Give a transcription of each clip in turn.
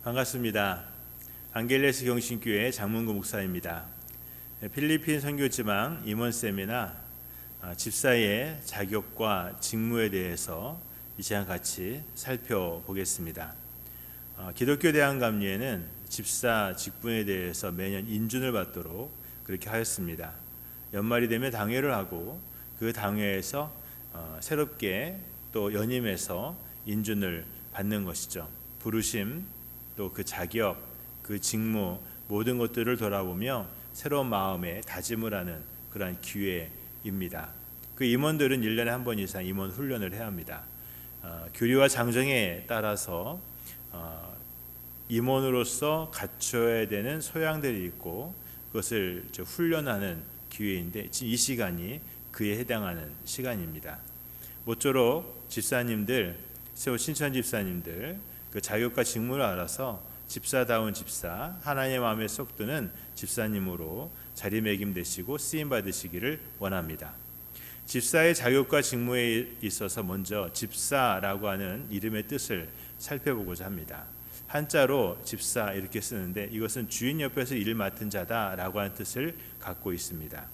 반갑습니다. 안겔레스 경신교회 장문구 목사입니다. 필리핀 선교지망 임원쌤이나 집사의 자격과 직무에 대해서 이 시간 같이 살펴보겠습니다. 기독교 대한감리회는 집사 직분에 대해서 매년 인준을 받도록 그렇게 하였습니다. 연말이 되면 당회를 하고 그 당회에서 새롭게 또 연임해서 인준을 받는 것이죠. 부르심, 또 그 자격, 그 직무 모든 것들을 돌아보며 새로운 마음에 다짐을 하는 그러한 기회입니다. 그 임원들은 1년에 한 번 이상 임원 훈련을 해야 합니다. 교리와 장정에 따라서 임원으로서 갖춰야 되는 소양들이 있고 그것을 훈련하는 기회인데 이 시간이 그에 해당하는 시간입니다. 모쪼록 집사님들, 신천 집사님들 그 자격과 직무를 알아서 집사다운 집사, 하나님의 마음에 쏙 드는 집사님으로 자리매김되시고 쓰임 받으시기를 원합니다. 집사의 자격과 직무에 있어서 먼저 집사라고 하는 이름의 뜻을 살펴보고자 합니다. 한자로 집사 이렇게 쓰는데 이것은 주인 옆에서 일 맡은 자다라고 하는 뜻을 갖고 있습니다.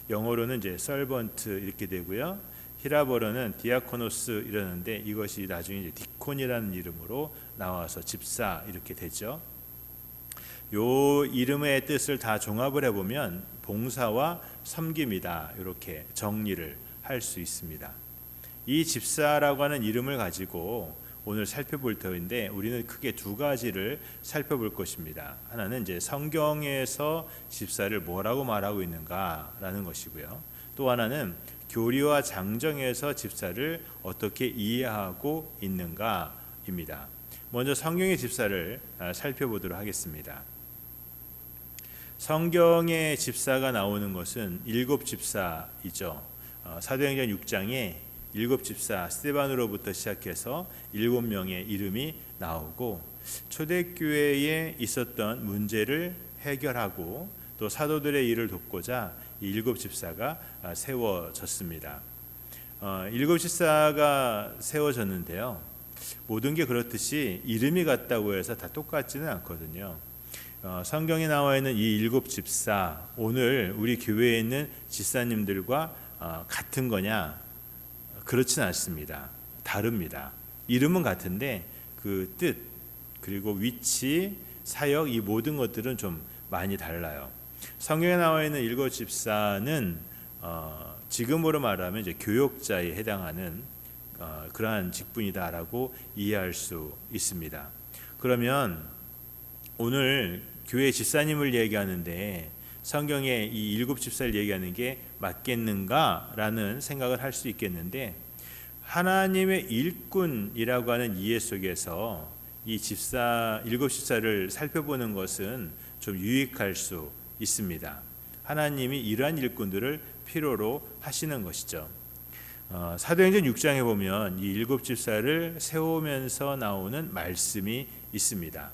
영어로는 이제 servant 이렇게 되고요. 히라버로는 디아코노스 이러는데 이것이 나중에 이제 디콘이라는 이름으로 나와서 집사 이렇게 되죠. 요 이름의 뜻을 다 종합을 해보면 봉사와 섬김이다 이렇게 정리를 할 수 있습니다. 이 집사라고 하는 이름을 가지고 오늘 살펴볼 터인데 우리는 크게 두 가지를 살펴볼 것입니다. 하나는 이제 성경에서 집사를 뭐라고 말하고 있는가라는 것이고요. 또 하나는 교리와 장정에서 집사를 어떻게 이해하고 있는가입니다. 먼저 성경의 집사를 살펴보도록 하겠습니다. 성경의 집사가 나오는 것은 7 집사이죠. 사도행전 6장에 7 집사 스데반으로부터 시작해서 7명의 이름이 나오고 초대교회에 있었던 문제를 해결하고 또 사도들의 일을 돕고자 이 7 집사가 세워졌습니다. 7 집사가 세워졌는데요. 모든 게 그렇듯이 이름이 같다고 해서 다 똑같지는 않거든요. 성경에 나와 있는 이 7 집사, 오늘 우리 교회에 있는 집사님들과 같은 거냐? 그렇진 않습니다. 다릅니다. 이름은 같은데 그 뜻, 그리고 위치, 사역 이 모든 것들은 좀 많이 달라요. 성경에 나와 있는 7 집사는 지금으로 말하면 이제 교역자에 해당하는 그러한 직분이다라고 이해할 수 있습니다. 그러면 오늘 교회 집사님을 얘기하는데 성경에 이 7 집사를 얘기하는 게 맞겠는가라는 생각을 할 수 있겠는데 하나님의 일꾼이라고 하는 이해 속에서 이 7 집사를 살펴보는 것은 좀 유익할 수 있습니다. 하나님이 이러한 일꾼들을 필요로 하시는 것이죠. 사도행전 6장에 보면 이 7 집사를 세우면서 나오는 말씀이 있습니다.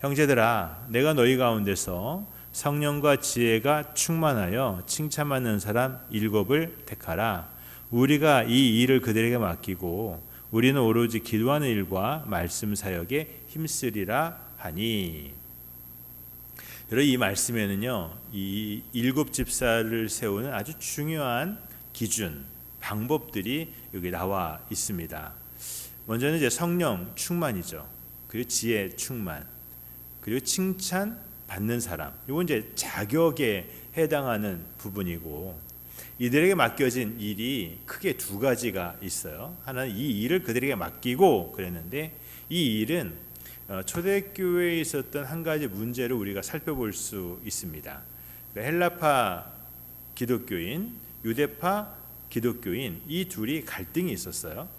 형제들아, 내가 너희 가운데서 성령과 지혜가 충만하여 칭찬받는 사람 7을 택하라. 우리가 이 일을 그들에게 맡기고 우리는 오로지 기도하는 일과 말씀 사역에 힘쓰리라 하니. 여러분, 이 말씀에는요, 이 7 집사를 세우는 아주 중요한 기준, 방법들이 여기 나와 있습니다. 먼저는 이제 성령 충만이죠. 그리고 지혜 충만, 그리고 칭찬 받는 사람. 이건 이제 자격에 해당하는 부분이고 이들에게 맡겨진 일이 크게 2 가지가 있어요. 하나는 이 일을 그들에게 맡기고 그랬는데 이 일은 초대교회에 있었던 한 가지 문제를 우리가 살펴볼 수 있습니다. 헬라파 기독교인, 유대파 기독교인 이 둘이 갈등이 있었어요.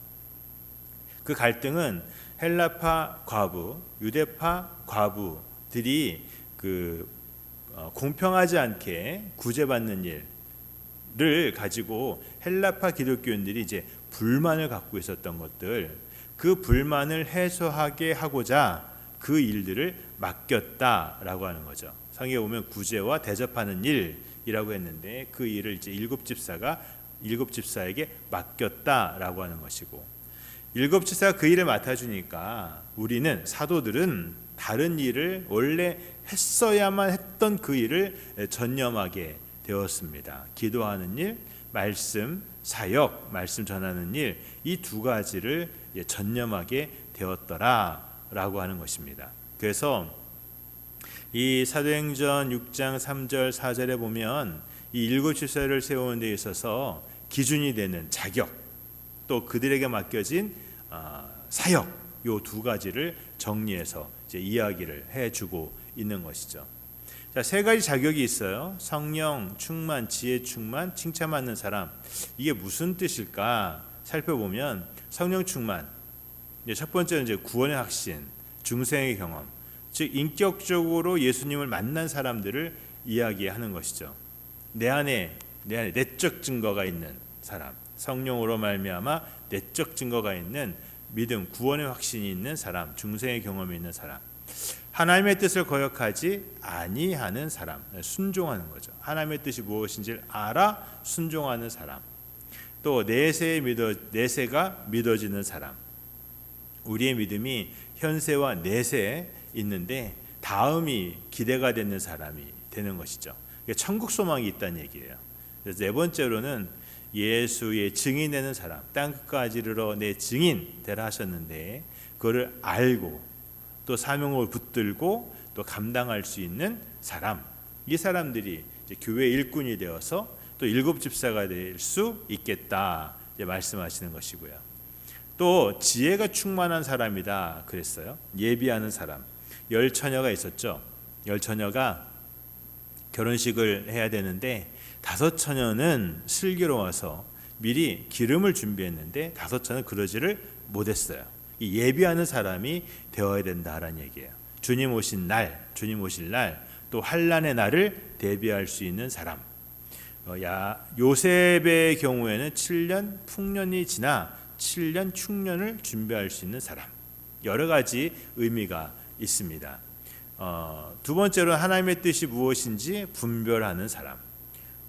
그 갈등은 헬라파 과부, 유대파 과부들이 공평하지 않게 구제받는 일을 가지고 헬라파 기독교인들이 이제 불만을 갖고 있었던 것들, 그 불만을 해소하게 하고자 그 일들을 맡겼다라고 하는 거죠. 성경에 보면 구제와 대접하는 일이라고 했는데 그 일을 이제 7 집사에게 맡겼다라고 하는 것이고 7 집사가 그 일을 맡아주니까 우리는 사도들은 다른 일을 원래 했어야만 했던 그 일을 전념하게 되었습니다. 기도하는 일, 말씀, 사역, 말씀 전하는 일, 이 두 가지를 전념하게 되었더라라고 하는 것입니다. 그래서 이 사도행전 6장 3절 4절에 보면 이 일곱 집사를 세우는 데 있어서 기준이 되는 자격, 또 그들에게 맡겨진 사역, 요 두 가지를 정리해서 이제 이야기를 해주고 있는 것이죠. 자, 세 가지 자격이 있어요. 성령 충만, 지혜 충만, 칭찬받는 사람. 이게 무슨 뜻일까 살펴보면 성령 충만, 첫 번째는 이제 구원의 확신, 중생의 경험, 즉 인격적으로 예수님을 만난 사람들을 이야기하는 것이죠. 내 안에 내적 증거가 있는 사람, 성령으로 말미암아 내적 증거가 있는 믿음, 구원의 확신이 있는 사람, 중생의 경험이 있는 사람, 하나님의 뜻을 거역하지 아니하는 사람, 순종하는 거죠. 하나님의 뜻이 무엇인지를 알아 순종하는 사람, 또 내세가 믿어지는 사람. 우리의 믿음이 현세와 내세에 있는데 다음이 기대가 되는 사람이 되는 것이죠. 천국 소망이 있다는 얘기예요. 그래서 네 번째로는 예수의 증인 되는 사람, 땅끝까지 이르러 내 증인 되라 하셨는데 그거를 알고 또 사명을 붙들고 또 감당할 수 있는 사람, 이 사람들이 이제 교회 일꾼이 되어서 또 일곱 집사가 될 수 있겠다 이제 말씀하시는 것이고요. 또 지혜가 충만한 사람이다 그랬어요. 예비하는 사람. 10처녀가 있었죠. 10처녀가 결혼식을 해야 되는데 5처녀는 슬기로워서 미리 기름을 준비했는데 5처녀는 그러지를 못했어요. 이 예비하는 사람이 되어야 된다라는 얘기예요. 주님 오실 날, 또 환난의 날을 대비할 수 있는 사람. 요셉의 경우에는 7년 풍년이 지나 7년 충년을 준비할 수 있는 사람. 여러 가지 의미가 있습니다. 두 번째로는 하나님의 뜻이 무엇인지 분별하는 사람.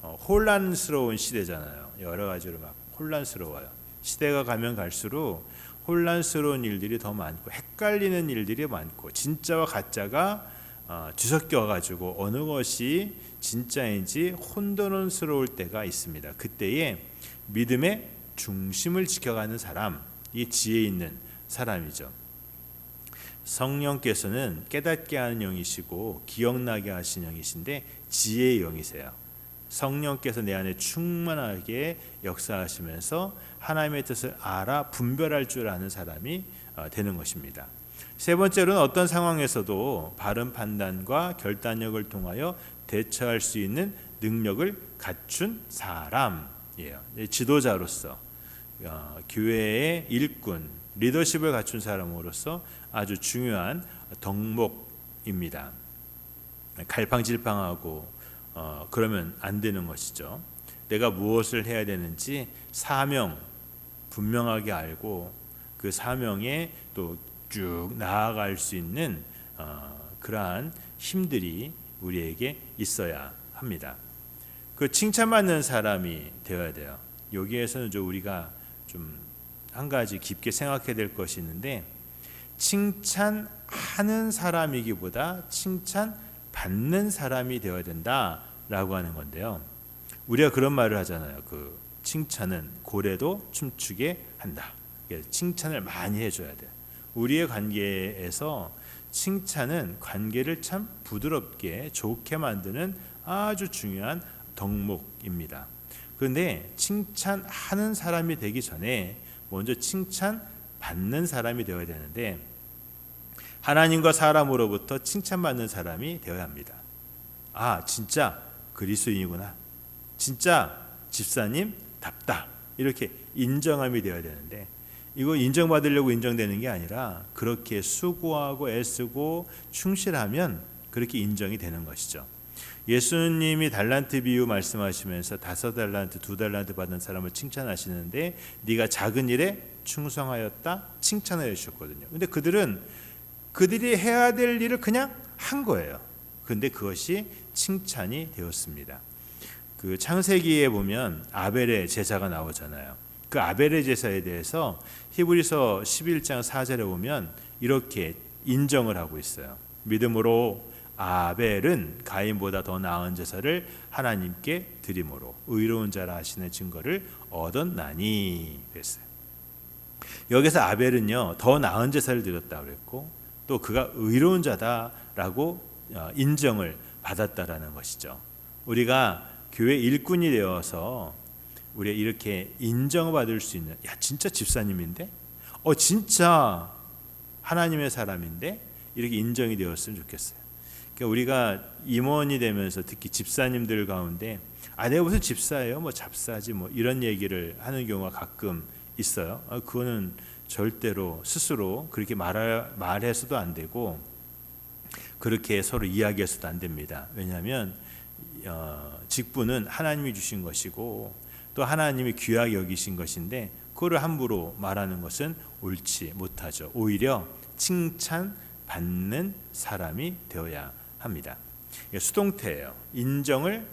혼란스러운 시대잖아요. 여러 가지로 막 혼란스러워요. 시대가 가면 갈수록 혼란스러운 일들이 더 많고 헷갈리는 일들이 많고 진짜와 가짜가 뒤섞여 가지고 어느 것이 진짜인지 혼돈스러울 때가 있습니다. 그때에 믿음의 중심을 지켜가는 사람, 이 지혜 있는 사람이죠. 성령께서는 깨닫게 하는 영이시고 기억나게 하신 영이신데 지혜의 영이세요. 성령께서 내 안에 충만하게 역사하시면서 하나님의 뜻을 알아 분별할 줄 아는 사람이 되는 것입니다. 세 번째로는 어떤 상황에서도 바른 판단과 결단력을 통하여 대처할 수 있는 능력을 갖춘 사람이에요. 지도자로서 교회의 일꾼, 리더십을 갖춘 사람으로서 아주 중요한 덕목입니다. 갈팡질팡하고 그러면 안 되는 것이죠. 내가 무엇을 해야 되는지 사명 분명하게 알고 그 사명에 또 쭉 나아갈 수 있는 그러한 힘들이 우리에게 있어야 합니다. 그 칭찬받는 사람이 되어야 돼요. 여기에서는 우리가 좀 한 가지 깊게 생각해야 될 것이 있는데, 칭찬하는 사람이기보다 칭찬받는 사람이 되어야 된다라고 하는 건데요. 우리가 그런 말을 하잖아요. 그 칭찬은 고래도 춤추게 한다. 칭찬을 많이 해줘야 돼요. 우리의 관계에서 칭찬은 관계를 참 부드럽게 좋게 만드는 아주 중요한 덕목입니다. 그런데 칭찬하는 사람이 되기 전에 먼저 칭찬받는 사람이 되어야 되는데, 하나님과 사람으로부터 칭찬받는 사람이 되어야 합니다. 아, 진짜 그리스도인이구나, 진짜 집사님답다, 이렇게 인정함이 되어야 되는데, 이거 인정받으려고 인정되는 게 아니라 그렇게 수고하고 애쓰고 충실하면 그렇게 인정이 되는 것이죠. 예수님이 달란트 비유 말씀하시면서 5달란트, 2달란트 받은 사람을 칭찬하시는데 네가 작은 일에 충성하였다 칭찬해 주셨거든요. 근데 그들이 해야 될 일을 그냥 한 거예요. 근데 그것이 칭찬이 되었습니다. 그 창세기에 보면 아벨의 제사가 나오잖아요. 그 아벨의 제사에 대해서 히브리서 11장 4절에 보면 이렇게 인정을 하고 있어요. 믿음으로 아벨은 가인보다 더 나은 제사를 하나님께 드림으로 의로운 자라 하시는 증거를 얻었나니 그랬어요. 여기서 아벨은요 더 나은 제사를 드렸다고 그랬고 또 그가 의로운 자다라고 인정을 받았다라는 것이죠. 우리가 교회 일꾼이 되어서 우리가 이렇게 인정받을 수 있는, 야 진짜 집사님인데, 진짜 하나님의 사람인데 이렇게 인정이 되었으면 좋겠어요. 그러니까 우리가 임원이 되면서 특히 집사님들 가운데 내가 무슨 집사예요, 뭐 잡사지 뭐 이런 얘기를 하는 경우가 가끔 있어요. 그거는 절대로 스스로 그렇게 말해서도 안 되고 그렇게 서로 이야기해서도 안 됩니다. 왜냐하면 직분은 하나님이 주신 것이고 또 하나님이 귀하게 여기신 것인데 그거를 함부로 말하는 것은 옳지 못하죠. 오히려 칭찬받는 사람이 되어야 합니다. 수동태예요. 인정을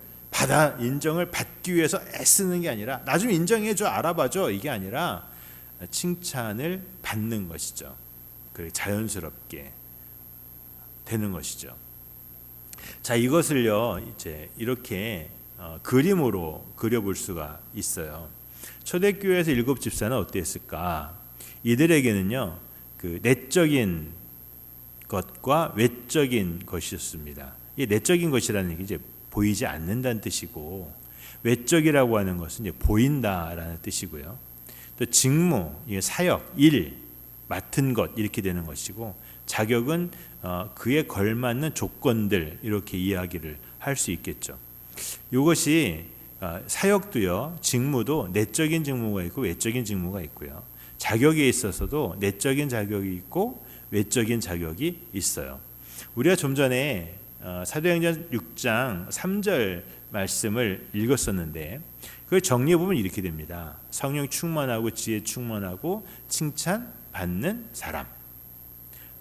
받기 위해서 애쓰는 게 아니라 나 좀 인정해줘, 알아봐줘 이게 아니라 칭찬을 받는 것이죠. 그 자연스럽게 되는 것이죠. 자, 이것을요 이제 이렇게 그림으로 그려볼 수가 있어요. 초대교회에서 7 집사는 어땠을까? 이들에게는요 그 내적인 것과 외적인 것이었습니다. 이 내적인 것이라는 게 이제 보이지 않는다는 뜻이고, 외적이라고 하는 것은 이제 보인다라는 뜻이고요. 또 직무, 사역, 일, 맡은 것 이렇게 되는 것이고, 자격은 그에 걸맞는 조건들 이렇게 이야기를 할 수 있겠죠. 이것이 사역도요, 직무도 내적인 직무가 있고 외적인 직무가 있고요. 자격에 있어서도 내적인 자격이 있고 외적인 자격이 있어요. 우리가 좀 전에 사도행전 6장 3절 말씀을 읽었었는데 그걸 정리해 보면 이렇게 됩니다. 성령 충만하고 지혜 충만하고 칭찬받는 사람,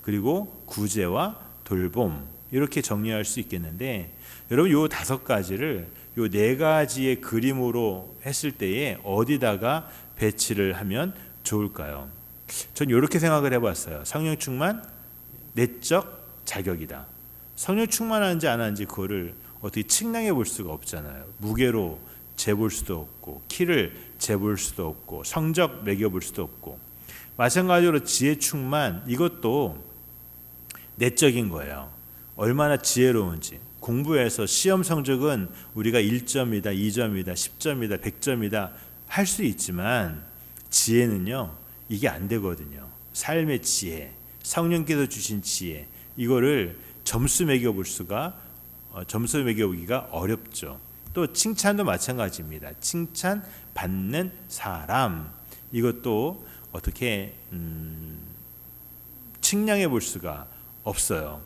그리고 구제와 돌봄, 이렇게 정리할 수 있겠는데, 여러분 요 5가지를 요 4가지의 그림으로 했을 때에 어디다가 배치를 하면 좋을까요? 전 이렇게 생각을 해봤어요. 성령 충만, 내적 자격이다. 성령 충만한지 안 한지 그거를 어떻게 측량해 볼 수가 없잖아요. 무게로 재볼 수도 없고, 키를 재볼 수도 없고, 성적 매겨볼 수도 없고. 마찬가지로 지혜 충만, 이것도 내적인 거예요. 얼마나 지혜로운지. 공부해서 시험 성적은 우리가 1점이다, 2점이다, 10점이다, 100점이다 할 수 있지만 지혜는요 이게 안 되거든요. 삶의 지혜, 성령께서 주신 지혜, 이거를 점수 매겨보기가 어렵죠. 또 칭찬도 마찬가지입니다. 칭찬받는 사람, 이것도 어떻게 측량해 볼 수가 없어요.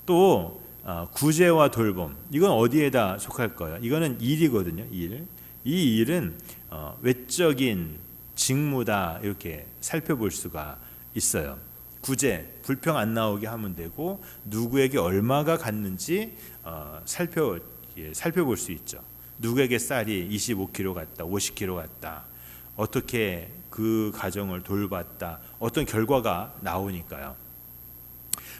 또 구제와 돌봄, 이건 어디에다 속할까요? 이거는 일이거든요. 일. 이 일은 외적인 직무다 이렇게 살펴볼 수가 있어요. 구제, 불평 안 나오게 하면 되고, 누구에게 얼마가 갔는지 살펴볼 수 있죠. 누구에게 쌀이 25kg 갔다, 50kg 갔다, 어떻게 그 가정을 돌봤다, 어떤 결과가 나오니까요.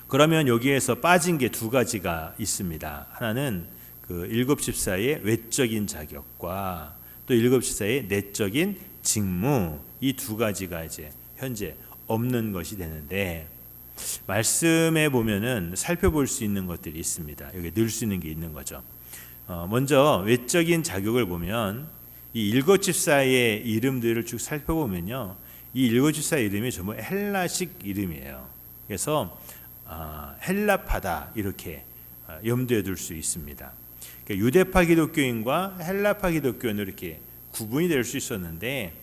그러면 여기에서 빠진 게 2가지가 있습니다. 하나는 그 7 집사의 외적인 자격과 또 7 집사의 내적인 직무, 이 2가지가 이제 현재 없는 것이 되는데, 말씀에 보면은 살펴볼 수 있는 것들이 있습니다. 여기 넣을 수 있는 게 있는 거죠. 먼저 외적인 자격을 보면 이 7 집사의 이름들을 쭉 살펴보면요, 이 7 집사의 이름이 전부 헬라식 이름이에요. 그래서 헬라파다 이렇게 염두에 둘 수 있습니다. 그러니까 유대파 기독교인과 헬라파 기독교인으로 이렇게 구분이 될 수 있었는데,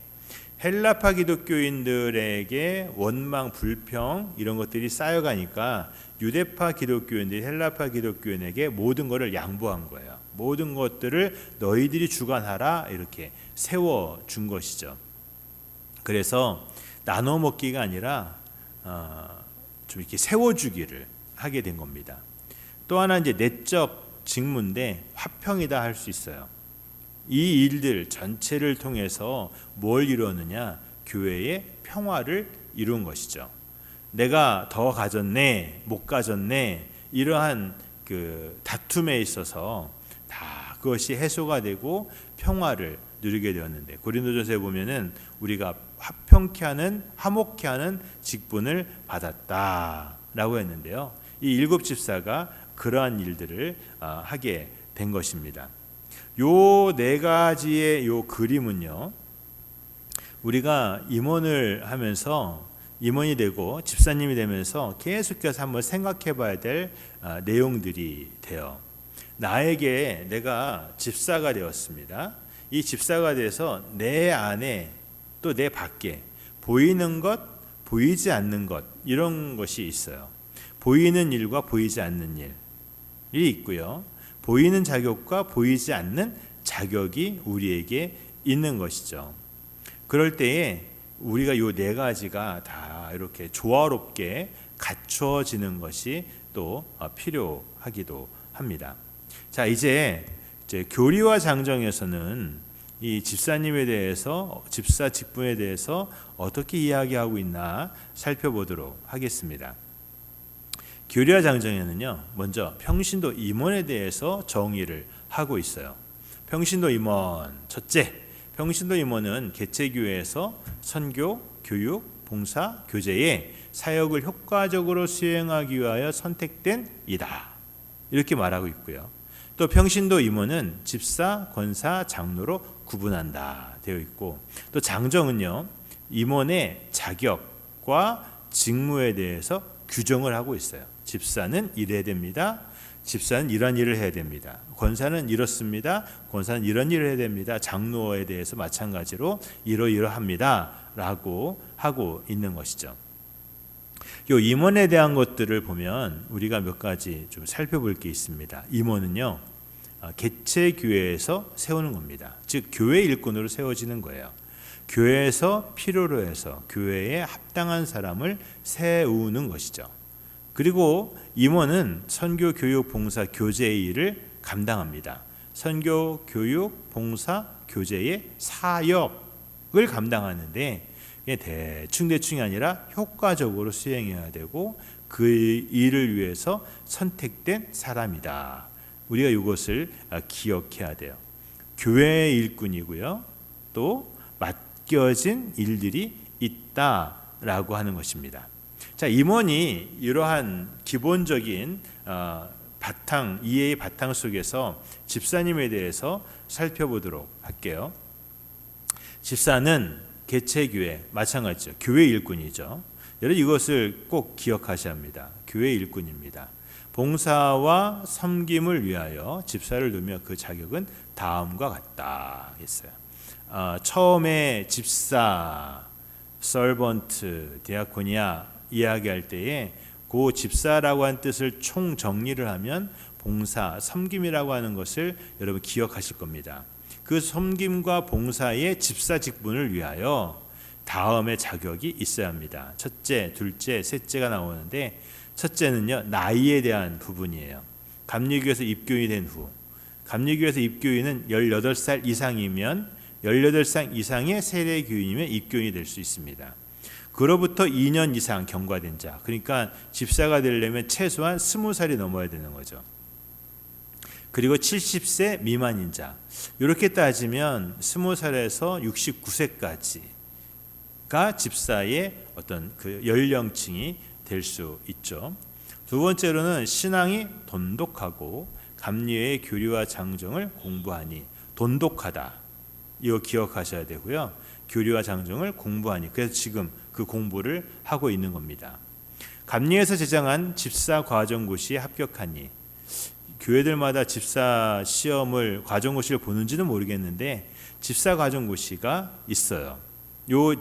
헬라파 기독교인들에게 원망, 불평 이런 것들이 쌓여가니까 유대파 기독교인들이 헬라파 기독교인에게 모든 것을 양보한 거예요. 모든 것들을 너희들이 주관하라 이렇게 세워준 것이죠. 그래서 나눠 먹기가 아니라 좀 이렇게 세워주기를 하게 된 겁니다. 또 하나 이제 내적 직무인데 화평이다 할 수 있어요. 이 일들 전체를 통해서 뭘 이루었느냐? 교회의 평화를 이룬 것이죠. 내가 더 가졌네, 못 가졌네, 이러한 그 다툼에 있어서 다 그것이 해소가 되고 평화를 누리게 되었는데, 고린도전서에 보면은 우리가 화목케 하는 직분을 받았다라고 했는데요. 이 7 집사가 그러한 일들을 하게 된 것입니다. 요 4가지의 요 그림은요, 우리가 임원을 하면서 임원이 되고 집사님이 되면서 계속해서 한번 생각해 봐야 될 내용들이 돼요. 나에게 내가 집사가 되었습니다. 이 집사가 돼서 내 안에 또 내 밖에 보이는 것, 보이지 않는 것, 이런 것이 있어요. 보이는 일과 보이지 않는 일이 있고요. 보이는 자격과 보이지 않는 자격이 우리에게 있는 것이죠. 그럴 때에 우리가 요 4가지가 다 이렇게 조화롭게 갖추어지는 것이 또 필요하기도 합니다. 자, 이제 교리와 장정에서는 이 집사님에 대해서, 집사 직분에 대해서 어떻게 이야기하고 있나 살펴보도록 하겠습니다. 교리와 장정에는요, 먼저 평신도 임원에 대해서 정의를 하고 있어요. 평신도 임원, 첫째, 평신도 임원은 개체교회에서 선교, 교육, 봉사, 교제의 사역을 효과적으로 수행하기 위하여 선택된 이다, 이렇게 말하고 있고요. 또 평신도 임원은 집사, 권사, 장로로 구분한다 되어 있고, 또 장정은요, 임원의 자격과 직무에 대해서 규정을 하고 있어요. 집사는 이래야 됩니다. 집사는 이런 일을 해야 됩니다. 권사는 이렇습니다. 권사는 이런 일을 해야 됩니다. 장로에 대해서 마찬가지로 이러이러합니다 라고 하고 있는 것이죠. 이 임원에 대한 것들을 보면 우리가 몇 가지 좀 살펴볼 게 있습니다. 임원은요, 개체교회에서 세우는 겁니다. 즉 교회 일꾼으로 세워지는 거예요. 교회에서 필요로 해서 교회에 합당한 사람을 세우는 것이죠. 그리고 임원은 선교, 교육, 봉사, 교제의 일을 감당합니다. 선교, 교육, 봉사, 교제의 사역을 감당하는데 대충이 아니라 효과적으로 수행해야 되고 그 일을 위해서 선택된 사람이다. 우리가 이것을 기억해야 돼요. 교회의 일꾼이고요, 또 맡겨진 일들이 있다라고 하는 것입니다. 자, 임원이 이러한 기본적인 이해의 바탕 속에서 집사님에 대해서 살펴보도록 할게요. 집사는 개체교회, 마찬가지죠. 교회 일꾼이죠. 여러분 이것을 꼭 기억하셔야 합니다. 교회 일꾼입니다. 봉사와 섬김을 위하여 집사를 두며 그 자격은 다음과 같다 했어요. 처음에 집사, 서번트, 디아코니아 이야기할 때에 그 집사라고 한 뜻을 총 정리를 하면 봉사, 섬김이라고 하는 것을 여러분 기억하실 겁니다. 그 섬김과 봉사의 집사 직분을 위하여 다음에 자격이 있어야 합니다. 첫째, 둘째, 셋째가 나오는데 첫째는요, 나이에 대한 부분이에요. 감리교에서 입교인이 된 후, 감리교에서 입교인은 18살 이상이면 18살 이상의 세례교인이면 입교인이 될 수 있습니다. 그로부터 2년 이상 경과된 자, 그러니까 집사가 되려면 최소한 20살이 넘어야 되는 거죠. 그리고 70세 미만인 자, 이렇게 따지면 20살에서 69세까지가 집사의 어떤 그 연령층이 될 수 있죠. 두 번째로는 신앙이 돈독하고 감리의 교리와 장정을 공부하니, 돈독하다, 이거 기억하셔야 되고요. 교리와 장정을 공부하니, 그래서 지금 그 공부를 하고 있는 겁니다. 감리에서 제정한 집사 과정고시에 합격하니, 교회들마다 집사 시험을 과정고시를 보는지는 모르겠는데 집사 과정고시가 있어요.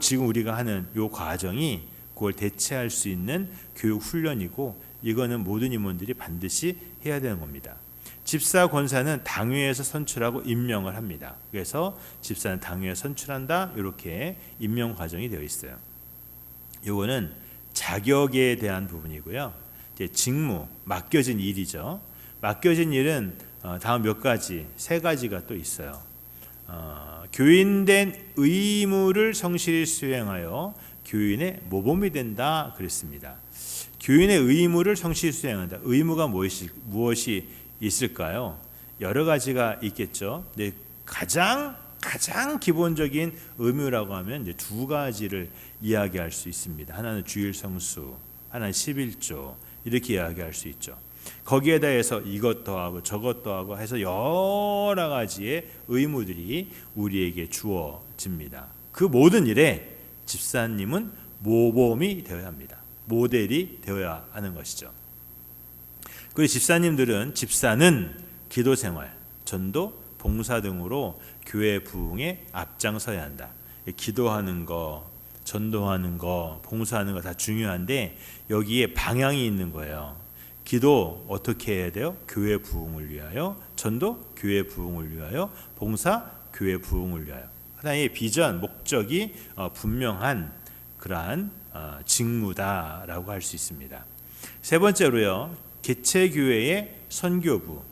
지금 우리가 하는 요 과정이 그걸 대체할 수 있는 교육 훈련이고, 이거는 모든 임원들이 반드시 해야 되는 겁니다. 집사 권사는 당회에서 선출하고 임명을 합니다. 그래서 집사는 당회에 선출한다, 이렇게 임명 과정이 되어 있어요. 이거는 자격에 대한 부분이고요. 이제 직무, 맡겨진 일이죠. 맡겨진 일은 다음 몇 가지, 3가지가 또 있어요. 교인된 의무를 성실히 수행하여 교인의 모범이 된다 그랬습니다. 교인의 의무를 성실히 수행한다. 의무가 무엇이 있을까요? 여러 가지가 있겠죠. 근데 가장 기본적인 의무라고 하면 이제 두 가지를 이야기할 수 있습니다. 하나는 주일 성수, 하나는 11조 이렇게 이야기할 수 있죠. 거기에 대해서 이것도 하고 저것도 하고 해서 여러 가지의 의무들이 우리에게 주어집니다. 그 모든 일에 집사님은 모범이 되어야 합니다. 모델이 되어야 하는 것이죠. 그리고 집사는 기도생활, 전도, 봉사 등으로 교회 부흥에 앞장서야 한다. 기도하는 거, 전도하는 거, 봉사하는 거 다 중요한데 여기에 방향이 있는 거예요. 기도 어떻게 해야 돼요? 교회 부흥을 위하여. 전도 교회 부흥을 위하여. 봉사 교회 부흥을 위하여. 하나의 비전, 목적이 분명한 그러한 직무다라고 할 수 있습니다. 세 번째로요. 개체교회의 선교부,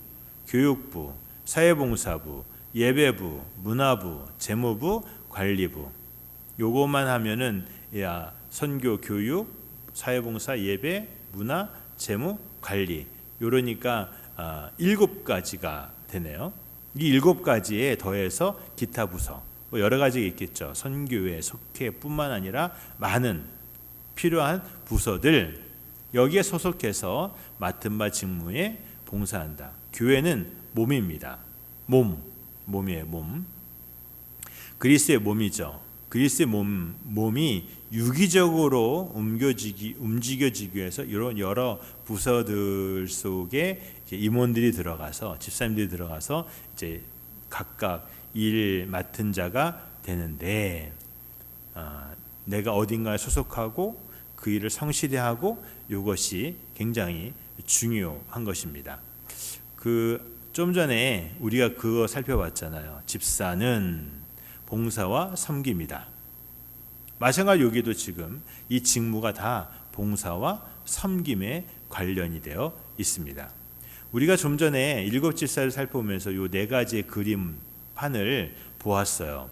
교육부, 사회봉사부, 예배부, 문화부, 재무부, 관리부. 요것만 하면은 선교, 교육, 사회봉사, 예배, 문화, 재무, 관리. 요러니까 7가지가 되네요. 이 7가지에 더해서 기타 부서 뭐 여러 가지가 있겠죠. 선교회, 속회뿐만 아니라 많은 필요한 부서들 여기에 소속해서 맡은 바 직무에 봉사한다. 교회는 몸입니다. 몸이에요. 몸. 그리스도의 몸이죠. 그리스도의 몸이 유기적으로 움직여지기 위해서 이런 여러 부서들 속에 임원들이 들어가서 집사님들이 들어가서 이제 각각 일 맡은 자가 되는데 내가 어딘가에 소속하고 그 일을 성실히 하고 이것이 굉장히 중요한 것입니다. 좀 전에 우리가 그거 살펴봤잖아요. 집사는 봉사와 섬김이다. 마찬가지로 여기도 지금 이 직무가 다 봉사와 섬김에 관련이 되어 있습니다. 우리가 좀 전에 7 집사를 살펴보면서 이 4가지의 그림판을 보았어요.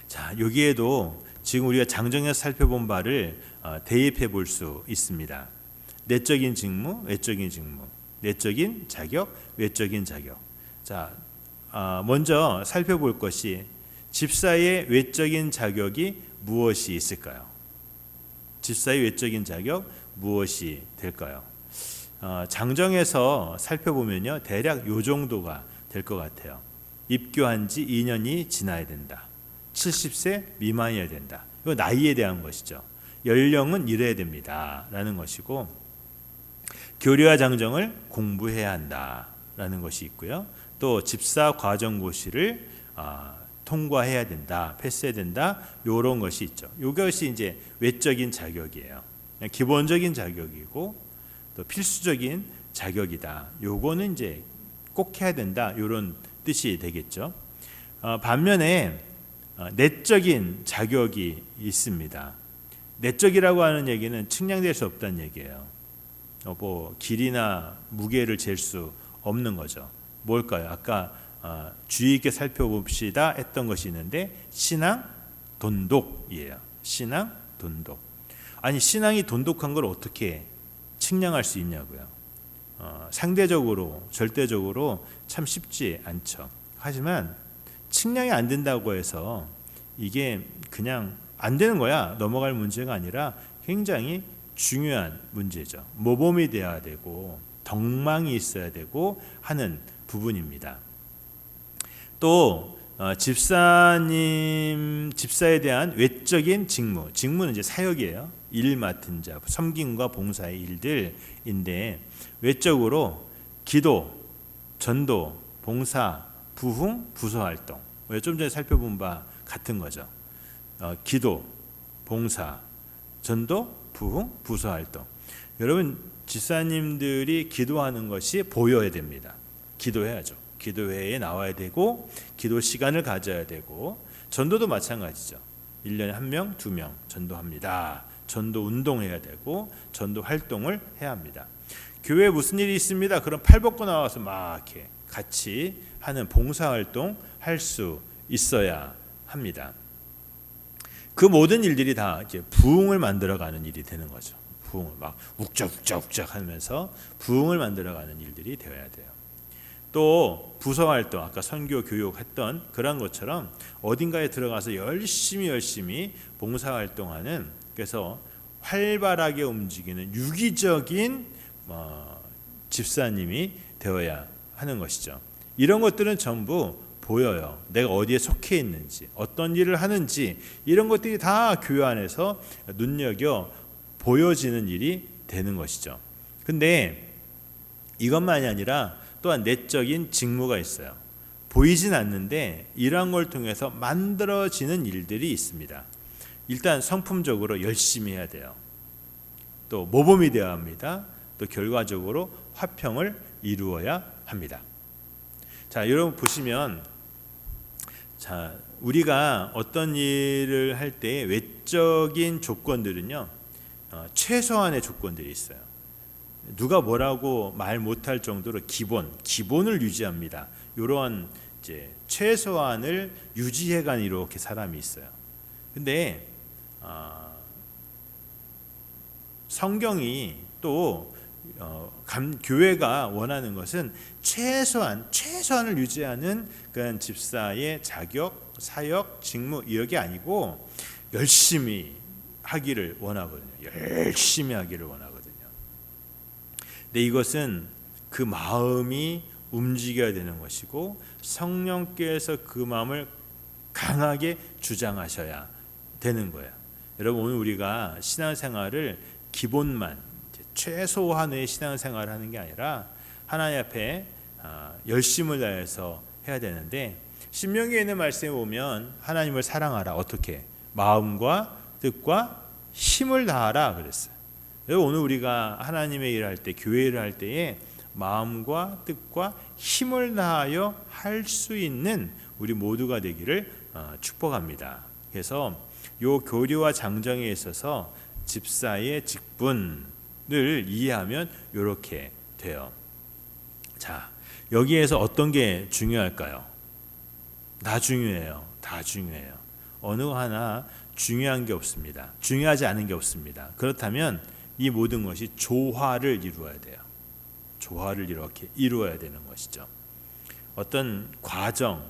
자, 여기에도 지금 우리가 장정에서 살펴본 바를 대입해 볼 수 있습니다. 내적인 직무, 외적인 직무, 내적인 자격, 외적인 자격. 자, 먼저 살펴볼 것이 집사의 외적인 자격이 무엇이 있을까요? 집사의 외적인 자격 무엇이 될까요? 장정에서 살펴보면요, 대략 요 정도가 될 것 같아요. 입교한 지 2년이 지나야 된다. 70세 미만이어야 된다. 이거 나이에 대한 것이죠. 연령은 이래야 됩니다. 라는 것이고, 교리와 장정을 공부해야 한다. 라는 것이 있고요. 또 집사 과정고시를 통과해야 된다. 패스해야 된다. 이런 것이 있죠. 이것이 이제 외적인 자격이에요. 기본적인 자격이고 또 필수적인 자격이다. 요거는 이제 꼭 해야 된다. 이런 뜻이 되겠죠. 반면에 내적인 자격이 있습니다. 내적이라고 하는 얘기는 측량될 수 없다는 얘기예요. 뭐 길이나 무게를 잴 수 없는 거죠. 뭘까요? 아까 주의 있게 살펴봅시다 했던 것이 있는데 신앙 돈독이에요. 신앙 돈독. 아니 신앙이 돈독한 걸 어떻게 측량할 수 있냐고요. 상대적으로 절대적으로 참 쉽지 않죠. 하지만 측량이 안 된다고 해서 이게 그냥 안 되는 거야 넘어갈 문제가 아니라 굉장히 중요한 문제죠. 모범이 돼야 되고 덕망이 있어야 되고 하는 부분입니다. 또 집사에 대한 외적인 직무는 이제 사역이에요. 일 맡은 자, 섬김과 봉사의 일들인데 외적으로 기도, 전도, 봉사, 부흥, 부서 활동. 좀 전에 살펴본 바 같은 거죠. 기도, 봉사, 전도, 부흥, 부서 활동. 여러분 집사님들이 기도하는 것이 보여야 됩니다. 기도해야죠. 기도회에 나와야 되고 기도 시간을 가져야 되고 전도도 마찬가지죠. 1년에 1명, 2명 전도합니다. 전도 운동해야 되고 전도 활동을 해야 합니다. 교회에 무슨 일이 있습니다. 그럼 팔 벗고 나와서 막 이렇게 같이 하는 봉사 활동 할 수 있어야 합니다. 그 모든 일들이 다 이제 부흥을 만들어가는 일이 되는 거죠. 부흥을 막 욱적욱적 하면서 부흥을 만들어가는 일들이 되어야 돼요. 또 부서 활동, 아까 선교 교육했던 그런 것처럼 어딘가에 들어가서 열심히 봉사 활동하는, 그래서 활발하게 움직이는 유기적인 집사님이 되어야 하는 것이죠. 이런 것들은 전부 보여요. 내가 어디에 속해 있는지, 어떤 일을 하는지, 이런 것들이 다 교회 안에서 눈여겨 보여지는 일이 되는 것이죠. 근데 이것만이 아니라 또한 내적인 직무가 있어요. 보이진 않는데 이러한 걸 통해서 만들어지는 일들이 있습니다. 일단 성품적으로 열심히 해야 돼요. 또 모범이 되어야 합니다. 또 결과적으로 화평을 이루어야 합니다. 자, 여러분 보시면, 자, 우리가 어떤 일을 할 때 외적인 조건들은요, 최소한의 조건들이 있어요. 누가 뭐라고 말 못할 정도로 기본을 유지합니다. 이런 이제 최소한을 유지해가는 이렇게 사람이 있어요. 근데 성경이 또 교회가 원하는 것은 최소한을 유지하는 그런 집사의 자격, 사역, 직무 이게 아니고 열심히 하기를 원하거든요. 열심히 하기를 원하거든요. 근데 이것은 그 마음이 움직여야 되는 것이고 성령께서 그 마음을 강하게 주장하셔야 되는 거예요. 여러분, 오늘 우리가 신앙생활을 기본만, 최소한의 신앙생활을 하는 게 아니라 하나님 앞에 열심을 다해서 해야 되는데, 신명기에 있는 말씀에 보면 하나님을 사랑하라. 어떻게? 마음과 뜻과 힘을 다하라 그랬어요. 오늘 우리가 하나님의 일을 할 때, 교회 일을 할 때에 마음과 뜻과 힘을 다하여 할 수 있는 우리 모두가 되기를 축복합니다. 그래서 요 교리와 장정에 있어서 집사의 직분을 이해하면 이렇게 돼요. 자, 여기에서 어떤 게 중요할까요? 다 중요해요. 다 중요해요. 어느 하나 중요한 게 없습니다. 중요하지 않은 게 없습니다. 그렇다면 이 모든 것이 조화를 이루어야 돼요. 조화를 이렇게 이루어야 되는 것이죠. 어떤 과정,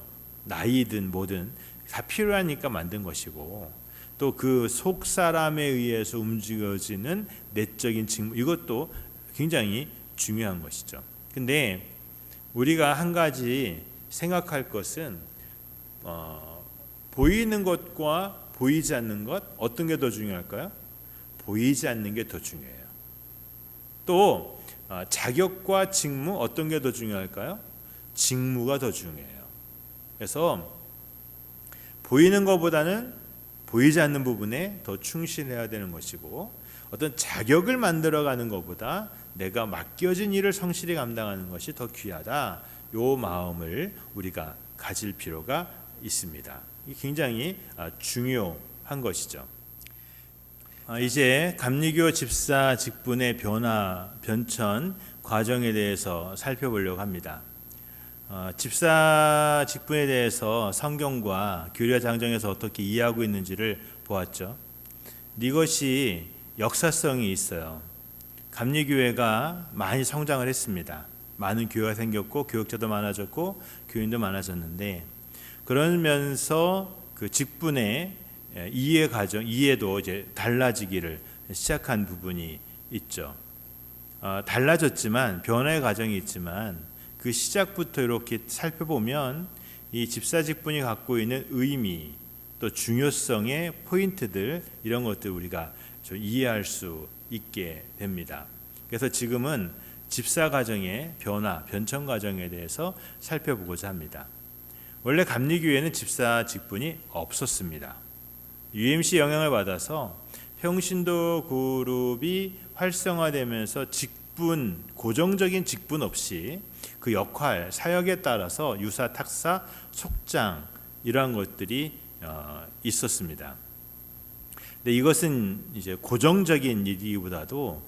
나이든 뭐든 다 필요하니까 만든 것이고, 또 그 속 사람에 의해서 움직여지는 내적인 직무, 이것도 굉장히 중요한 것이죠. 근데 우리가 한 가지 생각할 것은 보이는 것과 보이지 않는 것, 어떤 게 더 중요할까요? 보이지 않는 게 더 중요해요. 또 자격과 직무, 어떤 게 더 중요할까요? 직무가 더 중요해요. 그래서 보이는 것보다는 보이지 않는 부분에 더 충실해야 되는 것이고, 어떤 자격을 만들어가는 것보다 내가 맡겨진 일을 성실히 감당하는 것이 더 귀하다. 이 마음을 우리가 가질 필요가 있습니다. 이게 굉장히 중요한 것이죠. 이제 감리교 집사 직분의 변천 과정에 대해서 살펴보려고 합니다. 집사 직분에 대해서 성경과 교리와 장정에서 어떻게 이해하고 있는지를 보았죠. 이것이 역사성이 있어요. 감리교회가 많이 성장을 했습니다. 많은 교회가 생겼고 교역자도 많아졌고 교인도 많아졌는데, 그러면서 그 직분의 이해도 이제 달라지기를 시작한 부분이 있죠. 달라졌지만, 변화의 과정이 있지만, 그 시작부터 이렇게 살펴보면 이 집사 직분이 갖고 있는 의미, 또 중요성의 포인트들, 이런 것들 우리가 좀 이해할 수 있게 됩니다. 그래서 지금은 집사 과정의 변천 과정에 대해서 살펴보고자 합니다. 원래 감리교회는 집사 직분이 없었습니다. UMC 영향을 받아서 평신도 그룹이 활성화되면서 고정적인 직분 없이 그 역할, 사역에 따라서 유사, 탁사, 속장 이러한 것들이 있었습니다. 근데 이것은 이제 고정적인 일이기보다도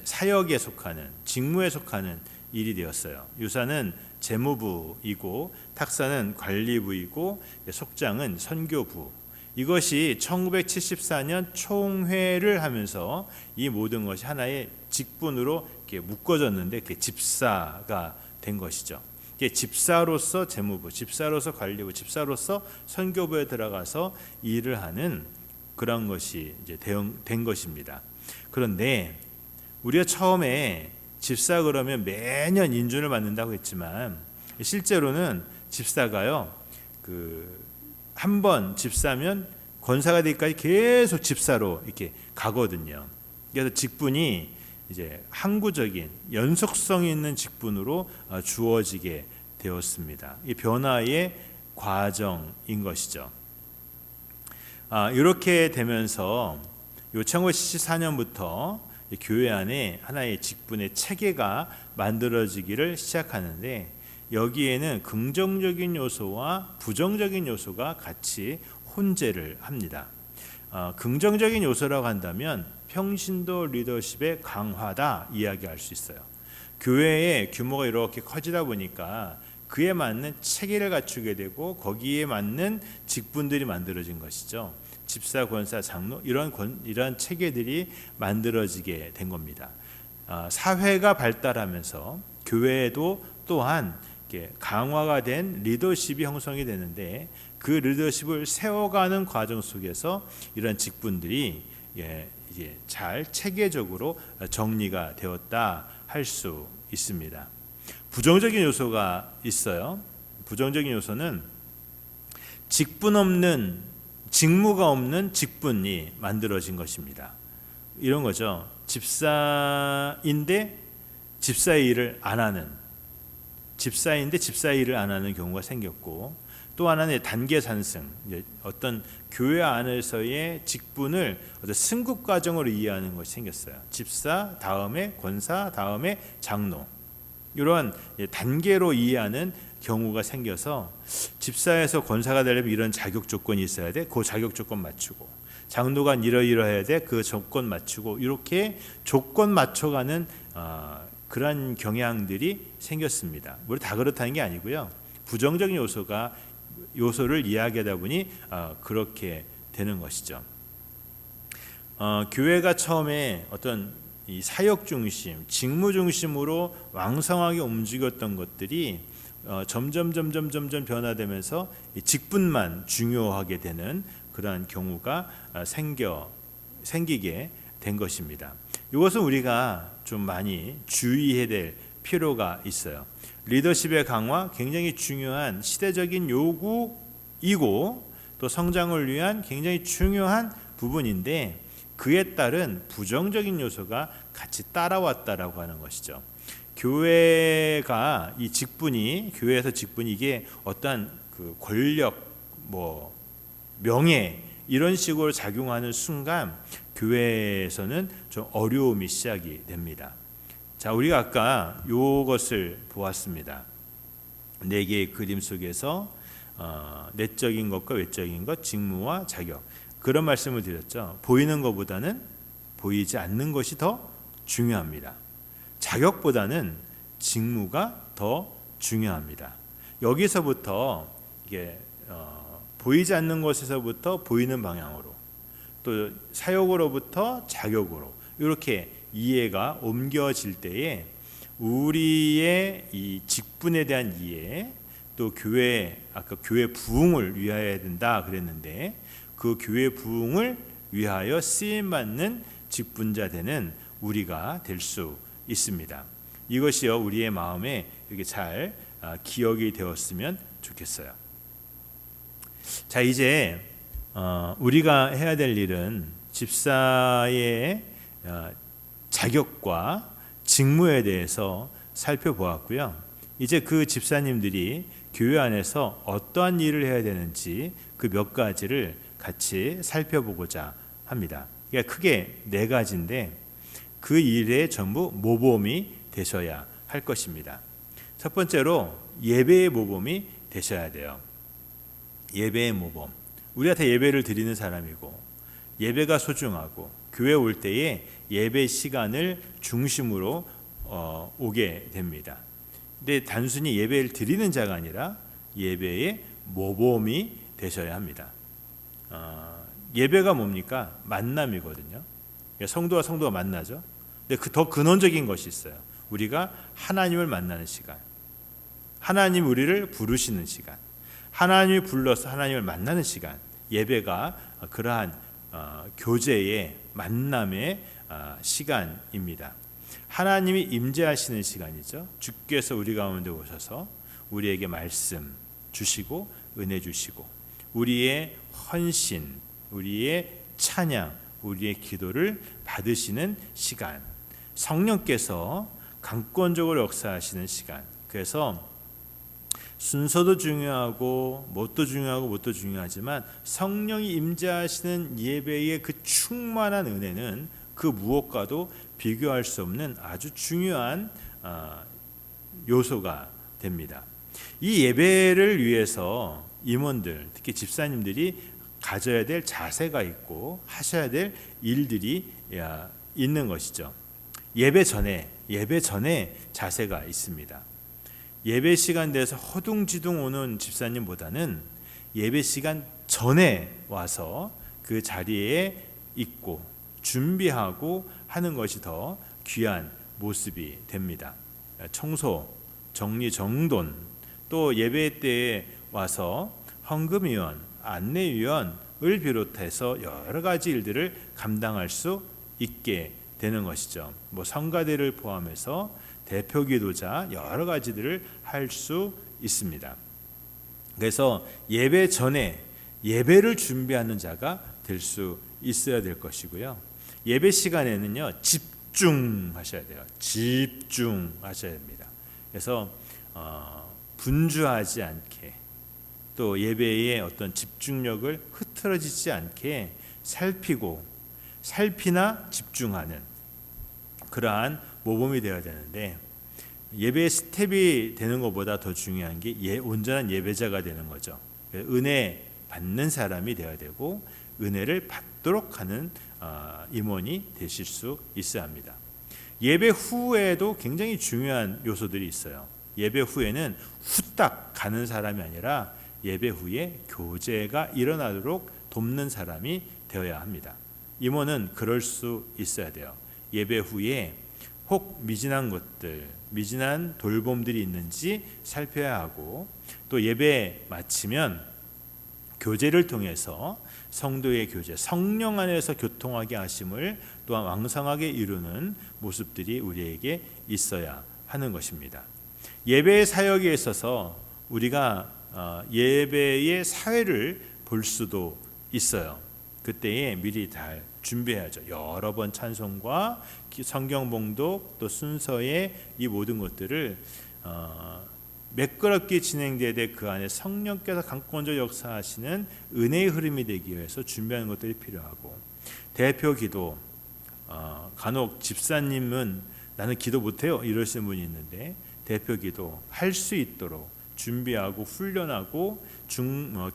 사역에 속하는, 직무에 속하는 일이 되었어요. 유사는 재무부이고, 탁사는 관리부이고, 속장은 선교부, 이것이 1974년 총회를 하면서 이 모든 것이 하나의 직분으로 이렇게 묶어졌는데 그게 집사가 된 것이죠. 이게 집사로서 재무부, 집사로서 관리부, 집사로서 선교부에 들어가서 일을 하는 그런 것이 이제 된 것입니다. 그런데 우리가 처음에 집사 그러면 매년 인준을 받는다고 했지만 실제로는 집사가요, 한 번 집사면 권사가 되기까지 계속 집사로 이렇게 가거든요. 그래서 직분이 이제 항구적인 연속성 있는 직분으로 주어지게 되었습니다. 이 변화의 과정인 것이죠. 이렇게 되면서 1974년부터 교회 안에 하나의 직분의 체계가 만들어지기를 시작하는데 여기에는 긍정적인 요소와 부정적인 요소가 같이 혼재를 합니다. 긍정적인 요소라고 한다면 평신도 리더십의 강화다 이야기할 수 있어요. 교회의 규모가 이렇게 커지다 보니까 그에 맞는 체계를 갖추게 되고 거기에 맞는 직분들이 만들어진 것이죠. 집사, 권사, 장로 이런 체계들이 만들어지게 된 겁니다. 사회가 발달하면서 교회에도 또한 강화가 된 리더십이 형성이 되는데 그 리더십을 세워가는 과정 속에서 이런 직분들이 이제 잘 체계적으로 정리가 되었다 할 수 있습니다. 부정적인 요소가 있어요. 부정적인 요소는 직무가 없는 직분이 만들어진 것입니다. 이런 거죠. 집사인데 집사의 일을 안 하는, 집사인데 집사의 일을 안 하는 경우가 생겼고, 또 하나는 단계 산승, 어떤 교회 안에서의 직분을 어떤 승급 과정으로 이해하는 것이 생겼어요. 집사 다음에 권사 다음에 장로, 이러한 단계로 이해하는 경우가 생겨서 집사에서 권사가 되려면 이런 자격 조건이 있어야 돼. 그 자격 조건 맞추고, 장로가 이러이러해야 돼. 그 조건 맞추고, 이렇게 조건 맞춰가는 그런 경향들이 생겼습니다. 물론 다 그렇다는 게 아니고요. 부정적인 요소를 이야기하다 보니 그렇게 되는 것이죠. 교회가 처음에 어떤 이 사역 중심, 직무 중심으로 왕성하게 움직였던 것들이 점점 변화되면서 직분만 중요하게 되는 그러한 경우가 생기게 된 것입니다. 이것은 우리가 좀 많이 주의해야 될 필요가 있어요. 리더십의 강화 굉장히 중요한 시대적인 요구이고 또 성장을 위한 굉장히 중요한 부분인데 그에 따른 부정적인 요소가 같이 따라왔다라고 하는 것이죠. 교회가 교회에서 직분이 이게 어떠한 권력, 명예 이런 식으로 작용하는 순간 교회에서는 좀 어려움이 시작이 됩니다. 자, 우리가 아까 이것을 보았습니다. 네 개의 그림 속에서 내적인 것과 외적인 것, 직무와 자격, 그런 말씀을 드렸죠. 보이는 것보다는 보이지 않는 것이 더 중요합니다. 자격보다는 직무가 더 중요합니다. 여기서부터 이게 보이지 않는 것에서부터 보이는 방향으로, 또 사역으로부터 자격으로 이렇게 이해가 옮겨질 때에 우리의 이 직분에 대한 이해, 또 아까 교회 부흥을 위하여야 된다 그랬는데 그 교회 부흥을 위하여 쓰임받는 직분자 되는 우리가 될 수 있습니다. 이것이요 우리의 마음에 이렇게 잘 기억이 되었으면 좋겠어요. 자, 이제 우리가 해야 될 일은 집사의 자격과 직무에 대해서 살펴보았고요. 이제 그 집사님들이 교회 안에서 어떠한 일을 해야 되는지 그 몇 가지를 같이 살펴보고자 합니다. 그러니까 크게 네 가지인데 그 일에 전부 모범이 되셔야 할 것입니다. 첫 번째로 예배의 모범이 되셔야 돼요. 예배의 모범. 우리가 다 예배를 드리는 사람이고 예배가 소중하고 교회 올 때에 예배 시간을 중심으로 오게 됩니다. 근데 단순히 예배를 드리는 자가 아니라 예배의 모범이 되셔야 합니다. 예배가 뭡니까? 만남이거든요. 성도와 성도가 만나죠. 근데 더 근원적인 것이 있어요. 우리가 하나님을 만나는 시간, 하나님 우리를 부르시는 시간, 하나님이 불러서 하나님을 만나는 시간, 예배가 그러한 교제의 만남의 시간입니다. 하나님이 임재하시는 시간이죠. 주께서 우리 가운데 오셔서 우리에게 말씀 주시고 은혜 주시고 우리의 헌신, 우리의 찬양, 우리의 기도를 받으시는 시간, 성령께서 강권적으로 역사하시는 시간. 그래서 순서도 중요하고 뭣도 중요하고 뭣도 중요하지만 성령이 임재하시는 예배의 그 충만한 은혜는 그 무엇과도 비교할 수 없는 아주 중요한 요소가 됩니다. 이 예배를 위해서 임원들, 특히 집사님들이 가져야 될 자세가 있고 하셔야 될 일들이 있는 것이죠. 예배 전에 자세가 있습니다. 예배 시간 돼서 허둥지둥 오는 집사님보다는 예배 시간 전에 와서 그 자리에 있고 준비하고 하는 것이 더 귀한 모습이 됩니다. 청소, 정리정돈, 또 예배 때에 와서 헌금위원, 안내위원을 비롯해서 여러 가지 일들을 감당할 수 있게 되는 것이죠. 성가대를 포함해서 대표 기도자 여러 가지들을 할 수 있습니다. 그래서 예배 전에 예배를 준비하는 자가 될 수 있어야 될 것이고요. 예배 시간에는요 집중하셔야 돼요. 집중하셔야 됩니다. 그래서 분주하지 않게 또 예배의 어떤 집중력을 흐트러지지 않게 살피나 집중하는 그러한 모범이 되어야 되는데 예배의 스텝이 되는 것보다 더 중요한 게 온전한 예배자가 되는 거죠. 은혜 받는 사람이 되어야 되고 은혜를 받도록 하는 임원이 되실 수 있어야 합니다. 예배 후에도 굉장히 중요한 요소들이 있어요. 예배 후에는 후딱 가는 사람이 아니라 예배 후에 교제가 일어나도록 돕는 사람이 되어야 합니다. 임원은 그럴 수 있어야 돼요. 예배 후에 혹 미진한 돌봄들이 있는지 살펴야 하고 또 예배 마치면 교제를 통해서 성도의 교제, 성령 안에서 교통하게 하심을 또한 왕성하게 이루는 모습들이 우리에게 있어야 하는 것입니다. 예배의 사역에 있어서 우리가 예배의 사회를 볼 수도 있어요. 그때에 미리 잘 준비해야죠. 여러 번 찬송과 성경 봉독 또 순서의 이 모든 것들을 매끄럽게 진행되되 그 안에 성령께서 강권적 역사하시는 은혜의 흐름이 되기 위해서 준비하는 것들이 필요하고 대표 기도 간혹 집사님은 나는 기도 못해요 이러시는 분이 있는데 대표 기도 할 수 있도록 준비하고 훈련하고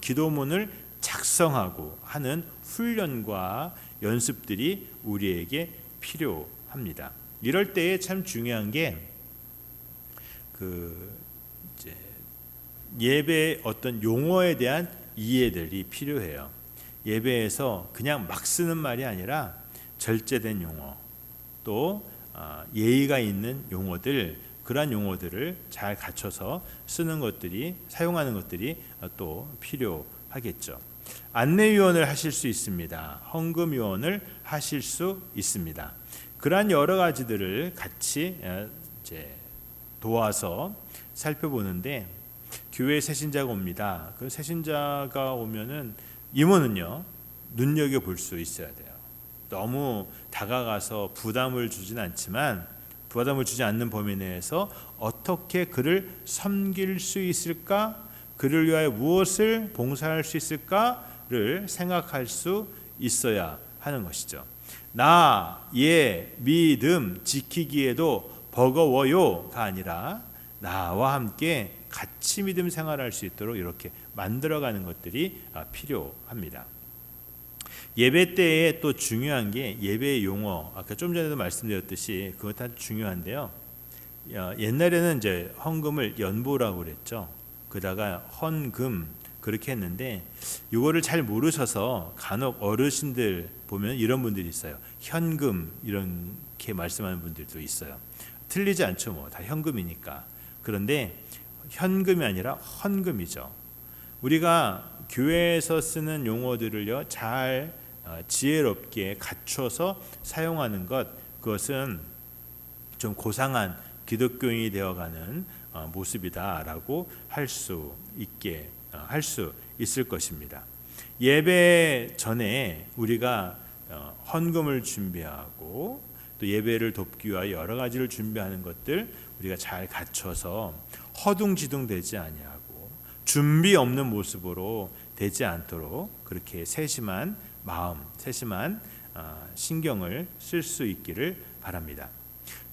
기도문을 작성하고 하는 훈련과 연습들이 우리에게 필요합니다. 이럴 때에 참 중요한 게 예배의 어떤 용어에 대한 이해들이 필요해요. 예배에서 그냥 막 쓰는 말이 아니라 절제된 용어 또 예의가 있는 용어들 그러한 용어들을 잘 갖춰서 쓰는 것들이 사용하는 것들이 또 필요하겠죠. 안내위원을 하실 수 있습니다. 헌금위원을 하실 수 있습니다. 그러한 여러 가지들을 같이 도와서 살펴보는데 교회에 새신자가 옵니다. 그 새신자가 오면은 임원은요 눈여겨 볼 수 있어야 돼요. 너무 다가가서 부담을 주진 않지만 부담을 주지 않는 범위 내에서 어떻게 그를 섬길 수 있을까? 그를 위하여 무엇을 봉사할 수 있을까를 생각할 수 있어야 하는 것이죠. 믿음 지키기에도 버거워요가 아니라 나와 함께 같이 믿음 생활할 수 있도록 이렇게 만들어가는 것들이 필요합니다. 예배 때에 또 중요한 게 예배의 용어 아까 좀 전에도 말씀드렸듯이 그것 아주 중요한데요. 옛날에는 이제 헌금을 연보라고 그랬죠. 그다가 헌금 그렇게 했는데 이거를 잘 모르셔서 간혹 어르신들 보면 이런 분들이 있어요. 현금 이렇게 말씀하는 분들도 있어요. 틀리지 않죠. 뭐 다 현금이니까. 그런데 현금이 아니라 헌금이죠. 우리가 교회에서 쓰는 용어들을요 잘 지혜롭게 갖춰서 사용하는 것, 그것은 좀 고상한 기독교인이 되어가는 모습이다라고 할 수 있을 것입니다. 예배 전에 우리가 헌금을 준비하고 또 예배를 돕기 위하여 여러 가지를 준비하는 것들 우리가 잘 갖춰서 허둥지둥 되지 아니하고 준비 없는 모습으로 되지 않도록 그렇게 세심한 마음, 세심한 신경을 쓸 수 있기를 바랍니다.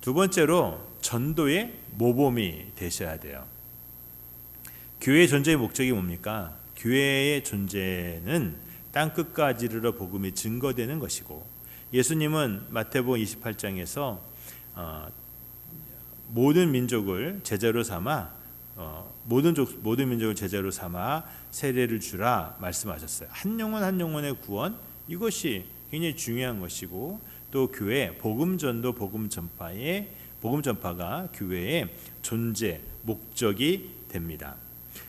두 번째로 전도의 모범이 되셔야 돼요. 교회의 존재의 목적이 뭡니까? 교회의 존재는 땅끝까지 이르러 복음이 증거되는 것이고, 예수님은 마태복음 28장에서 모든 민족을 제자로 삼아 모든 민족을 제자로 삼아 세례를 주라 말씀하셨어요. 한 영혼 한 영혼의 구원, 이것이 굉장히 중요한 것이고, 또 교회 복음 전도 복음 전파가 교회의 존재 목적이 됩니다.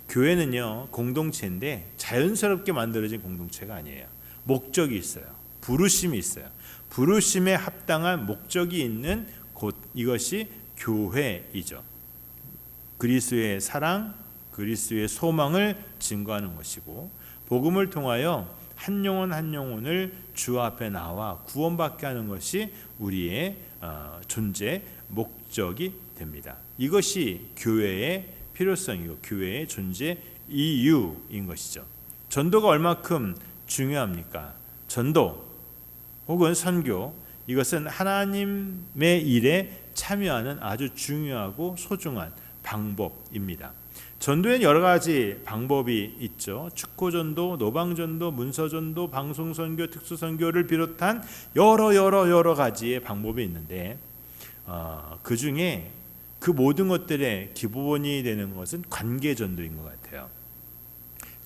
교회는요 공동체인데 자연스럽게 만들어진 공동체가 아니에요. 목적이 있어요. 부르심이 있어요. 부르심에 합당한 목적이 있는 곳, 이것이 교회이죠. 그리스도의 사랑, 그리스도의 소망을 증거하는 것이고, 복음을 통하여 한 영혼 한 영혼을 주 앞에 나와 구원받게 하는 것이 우리의 존재 목적이 됩니다. 이것이 교회의 필요성이고 교회의 존재 이유인 것이죠. 전도가 얼마큼 중요합니까? 전도 혹은 선교, 이것은 하나님의 일에 참여하는 아주 중요하고 소중한 방법입니다. 전도에는 여러 가지 방법이 있죠. 축구전도, 노방전도, 문서전도, 방송선교, 특수선교를 비롯한 여러 가지의 방법이 있는데 그 중에 그 모든 것들의 기본이 되는 것은 관계전도인 것 같아요.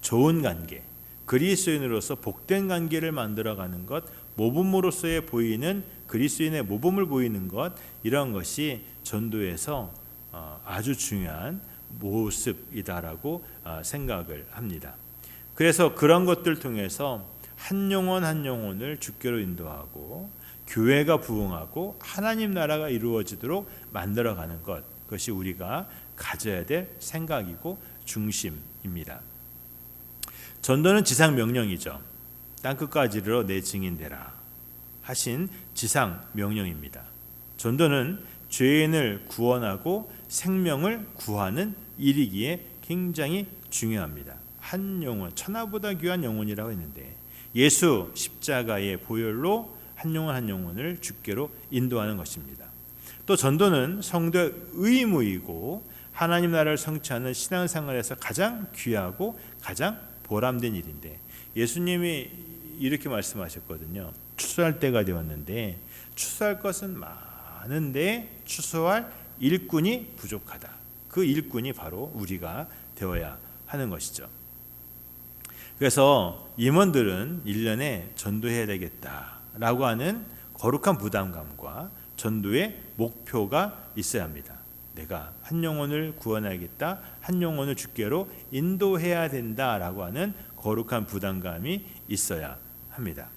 좋은 관계, 그리스도인으로서 복된 관계를 만들어가는 것, 모범으로서의 보이는 그리스도인의 모범을 보이는 것, 이런 것이 전도에서 아주 중요한 모습이다라고 생각을 합니다. 그래서 그런 것들 통해서 한 영혼 한 영혼을 주께로 인도하고 교회가 부흥하고 하나님 나라가 이루어지도록 만들어가는 것, 그것이 우리가 가져야 될 생각이고 중심입니다. 전도는 지상 명령이죠. 땅끝까지 이르러 내 증인 되라 하신 지상 명령입니다. 전도는 죄인을 구원하고 생명을 구하는 일이기에 굉장히 중요합니다. 한 영혼, 천하보다 귀한 영혼이라고 했는데 예수 십자가의 보혈로 한 영혼 한 영혼을 주께로 인도하는 것입니다. 또 전도는 성도의 의무이고 하나님 나라를 성취하는 신앙생활에서 가장 귀하고 가장 보람된 일인데, 예수님이 이렇게 말씀하셨거든요. 추수할 때가 되었는데 추수할 것은 많은데 추수할 일꾼이 부족하다. 그 일꾼이 바로 우리가 되어야 하는 것이죠. 그래서 임원들은 1년에 전도해야 되겠다라고 하는 거룩한 부담감과 전도의 목표가 있어야 합니다. 내가 한 영혼을 구원하겠다, 한 영혼을 주께로 인도해야 된다라고 하는 거룩한 부담감이 있어야 합니다.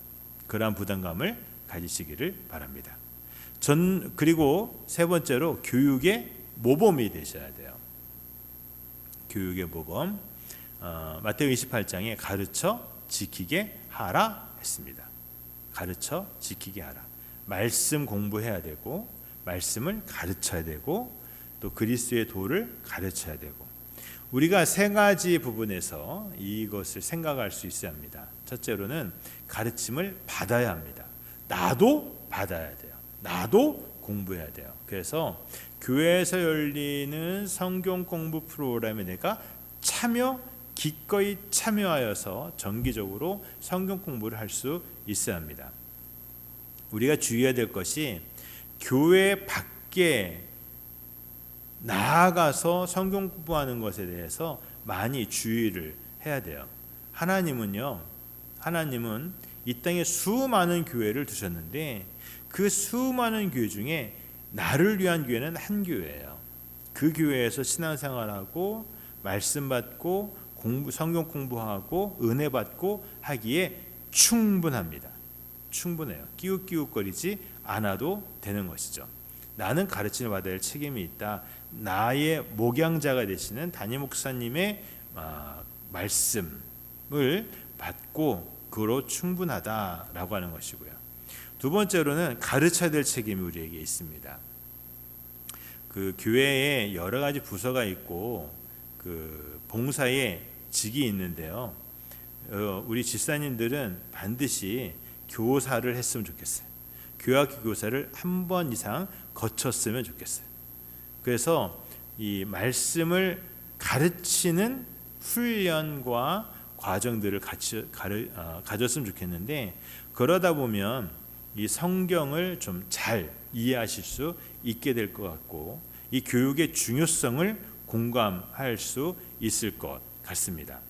그러한 부담감을 가지시기를 바랍니다. 그리고 세 번째로 교육의 모범이 되셔야 돼요. 교육의 모범, 마태복음 28장에 가르쳐 지키게 하라 했습니다. 가르쳐 지키게 하라. 말씀 공부해야 되고, 말씀을 가르쳐야 되고, 또 그리스도의 도를 가르쳐야 되고, 우리가 세 가지 부분에서 이것을 생각할 수 있어야 합니다. 첫째로는 가르침을 받아야 합니다. 나도 받아야 돼요. 나도 공부해야 돼요. 그래서 교회에서 열리는 성경 공부 프로그램에 내가 기꺼이 참여하여서 정기적으로 성경 공부를 할 수 있어야 합니다. 우리가 주의해야 될 것이 교회 밖에 나아가서 성경 공부하는 것에 대해서 많이 주의를 해야 돼요. 하나님은 이 땅에 수많은 교회를 두셨는데 그 수많은 교회 중에 나를 위한 교회는 한 교회예요. 그 교회에서 신앙생활하고 말씀 받고 성경 공부하고 은혜 받고 하기에 충분합니다. 충분해요. 끼웃끼웃거리지 않아도 되는 것이죠. 나는 가르침을 받아야 할 책임이 있다. 나의 목양자가 되시는 담임 목사님의 말씀을 받고 그로 충분하다라고 하는 것이고요. 두 번째로는 가르쳐야 될 책임이 우리에게 있습니다. 그 교회에 여러 가지 부서가 있고 그 봉사의 직이 있는데요. 우리 집사님들은 반드시 교사를 했으면 좋겠어요. 교학교 교사를 한 번 이상 거쳤으면 좋겠어요. 그래서 이 말씀을 가르치는 훈련과 과정들을 같이 가졌으면 좋겠는데, 그러다 보면 이 성경을 좀 잘 이해하실 수 있게 될 것 같고 이 교육의 중요성을 공감할 수 있을 것 같습니다.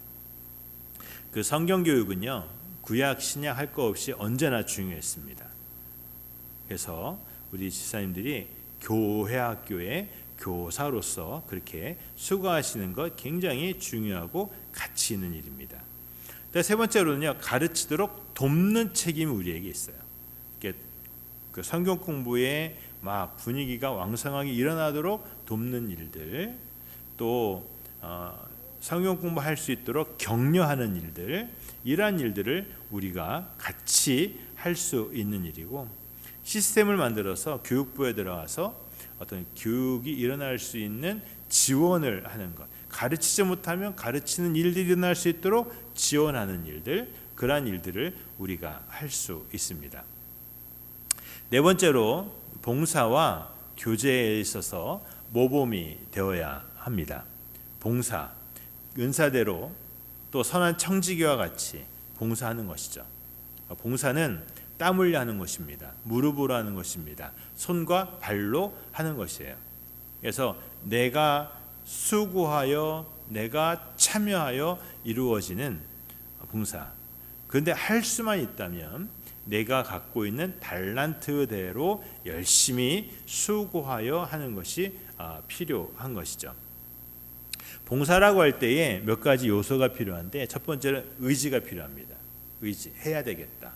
그 성경 교육은요, 구약 신약 할 거 없이 언제나 중요했습니다. 그래서 우리 집사님들이 교회 학교의 교사로서 그렇게 수고하시는 것 굉장히 중요하고 가치 있는 일입니다. 세 번째로는요, 가르치도록 돕는 책임이 우리에게 있어요. 그 성경 공부에 막 분위기가 왕성하게 일어나도록 돕는 일들, 또 성경 공부할 수 있도록 격려하는 일들, 이러한 일들을 우리가 같이 할 수 있는 일이고, 시스템을 만들어서 교육부에 들어가서 어떤 교육이 일어날 수 있는 지원을 하는 것, 가르치지 못하면 가르치는 일들이 일어날 수 있도록 지원하는 일들, 그러한 일들을 우리가 할 수 있습니다. 네 번째로 봉사와 교제에 있어서 모범이 되어야 합니다. 봉사, 은사대로 또 선한 청지기와 같이 봉사하는 것이죠. 봉사는 땀 흘려 하는 것입니다. 무릎으로 하는 것입니다. 손과 발로 하는 것이에요. 그래서 내가 수고하여 내가 참여하여 이루어지는 봉사. 그런데 할 수만 있다면 내가 갖고 있는 달란트대로 열심히 수고하여 하는 것이 필요한 것이죠. 봉사라고 할 때에 몇 가지 요소가 필요한데, 첫 번째는 의지가 필요합니다. 의지, 해야 되겠다.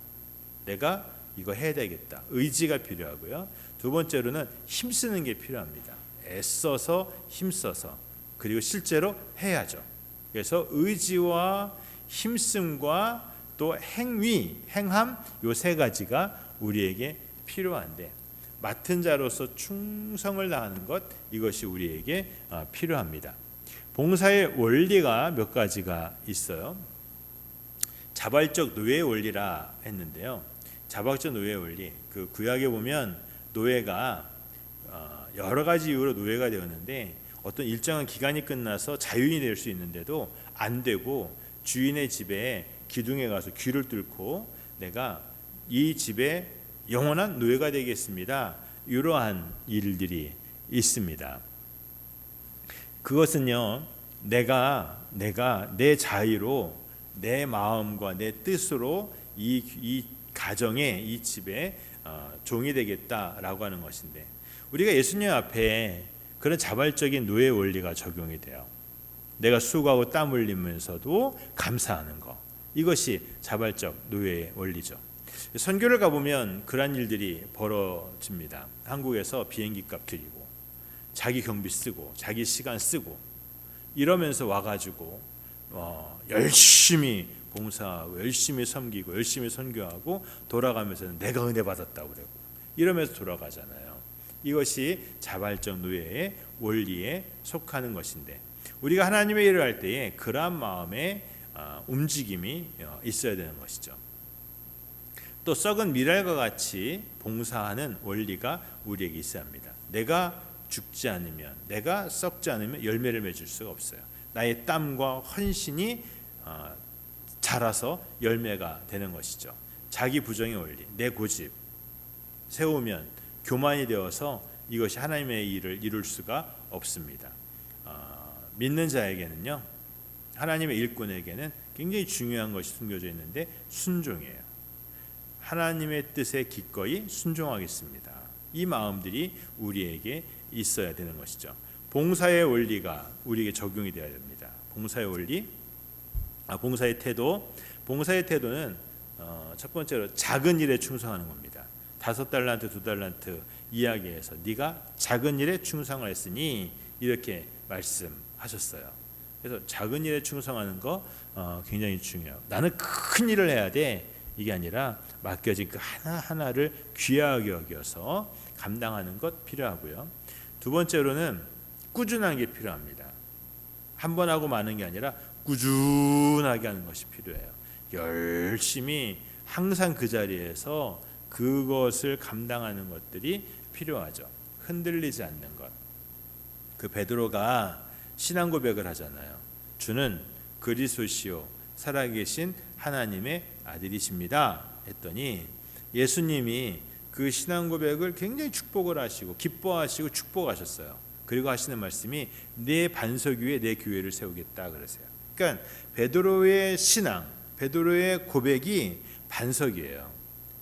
내가 이거 해야 되겠다. 의지가 필요하고요. 두 번째로는 힘쓰는 게 필요합니다. 애써서 힘써서, 그리고 실제로 해야죠. 그래서 의지와 힘씀과 또 행함, 요 세 가지가 우리에게 필요한데, 맡은 자로서 충성을 다하는 것, 이것이 우리에게 필요합니다. 봉사의 원리가 몇 가지가 있어요. 자발적 노예 원리라 했는데요. 자발적 노예 원리, 그 구약에 보면 노예가 여러 가지 이유로 노예가 되었는데, 어떤 일정한 기간이 끝나서 자유인이 될 수 있는데도 안 되고 주인의 집에 기둥에 가서 귀를 뚫고 내가 이 집에 영원한 노예가 되겠습니다. 이러한 일들이 있습니다. 그것은요, 내가 내 자유로 내 마음과 내 뜻으로 이 가정에, 이 집에 종이 되겠다라고 하는 것인데, 우리가 예수님 앞에 그런 자발적인 노예 원리가 적용이 돼요. 내가 수고하고 땀 흘리면서도 감사하는 것, 이것이 자발적 노예의 원리죠. 선교를 가보면 그런 일들이 벌어집니다. 한국에서 비행기 값 드리고 자기 경비 쓰고 자기 시간 쓰고 이러면서 와가지고 열심히 봉사하고 열심히 섬기고 열심히 선교하고 돌아가면서는 내가 은혜 받았다고 그러고 이러면서 돌아가잖아요. 이것이 자발적 노예의 원리에 속하는 것인데, 우리가 하나님의 일을 할 때에 그러한 마음의 움직임이 있어야 되는 것이죠. 또 썩은 미랄과 같이 봉사하는 원리가 우리에게 있어야 합니다. 내가 죽지 않으면, 내가 썩지 않으면 열매를 맺을 수가 없어요. 나의 땀과 헌신이 자라서 열매가 되는 것이죠. 자기 부정의 원리, 내 고집 세우면 교만이 되어서 이것이 하나님의 일을 이룰 수가 없습니다. 믿는 자에게는요, 하나님의 일꾼에게는 굉장히 중요한 것이 숨겨져 있는데 순종이에요. 하나님의 뜻에 기꺼이 순종하겠습니다. 이 마음들이 우리에게 있어야 되는 것이죠. 봉사의 원리가 우리에게 적용이 되어야 됩니다. 봉사의 원리, 봉사의 태도. 봉사의 태도는 첫 번째로 작은 일에 충성하는 겁니다. 5달란트, 2달란트 이야기에서 네가 작은 일에 충성을 했으니 이렇게 말씀하셨어요. 그래서 작은 일에 충성하는 거 굉장히 중요해요. 나는 큰 일을 해야 돼. 이게 아니라 맡겨진 그 하나하나를 귀하게 여겨서 감당하는 것 필요하고요. 두 번째로는 꾸준한 게 필요합니다. 한 번 하고 마는 게 아니라 꾸준하게 하는 것이 필요해요. 열심히 항상 그 자리에서 그것을 감당하는 것들이 필요하죠. 흔들리지 않는 것. 그 베드로가 신앙 고백을 하잖아요. 주는 그리스도시요 살아계신 하나님의 아들이십니다 했더니 예수님이 그 신앙 고백을 굉장히 축복을 하시고 기뻐하시고 축복하셨어요. 그리고 하시는 말씀이 내 반석 위에 내 교회를 세우겠다 그러세요. 그러니까 베드로의 신앙, 베드로의 고백이 반석이에요.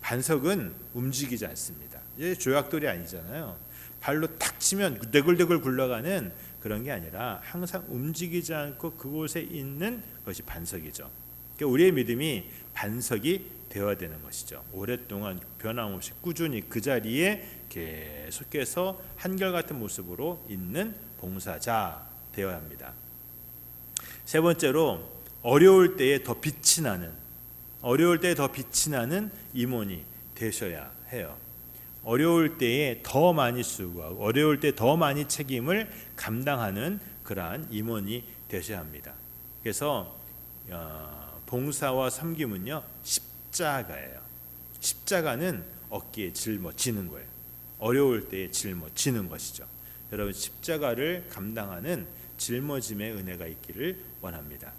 반석은 움직이지 않습니다. 이제 조약돌이 아니잖아요. 발로 탁 치면 대굴대굴 굴러가는 그런 게 아니라 항상 움직이지 않고 그곳에 있는 것이 반석이죠. 그러니까 우리의 믿음이 반석이 되어야 되는 것이죠. 오랫동안 변함없이 꾸준히 그 자리에 계속해서 한결같은 모습으로 있는 봉사자 되어야 합니다. 세 번째로 어려울 때에 더 빛이 나는 임원이 되셔야 해요. 어려울 때에 더 많이 수고하고 어려울 때 더 많이 책임을 감당하는 그러한 임원이 되셔야 합니다. 그래서 봉사와 섬김은요 십자가예요. 십자가는 어깨에 짊어지는 거예요. 어려울 때에 짊어지는 것이죠. 여러분 십자가를 감당하는 짊어짐의 은혜가 있기를 원합니다.